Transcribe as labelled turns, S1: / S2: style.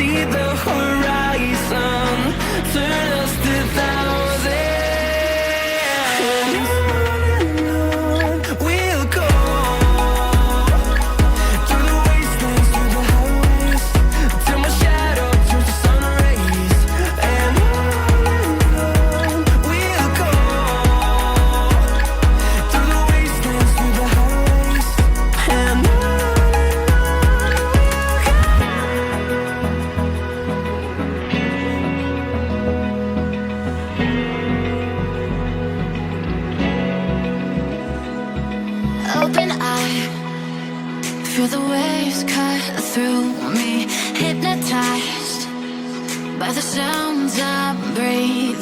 S1: see the horizon, turn us to thousands. And on we'll go, through the wastelands, through the highways, till my shadow turns to sun rays. And on we'll go, through the wastelands, through the highways. And
S2: open eye, feel the waves cut through me, hypnotized by the sounds I breathe.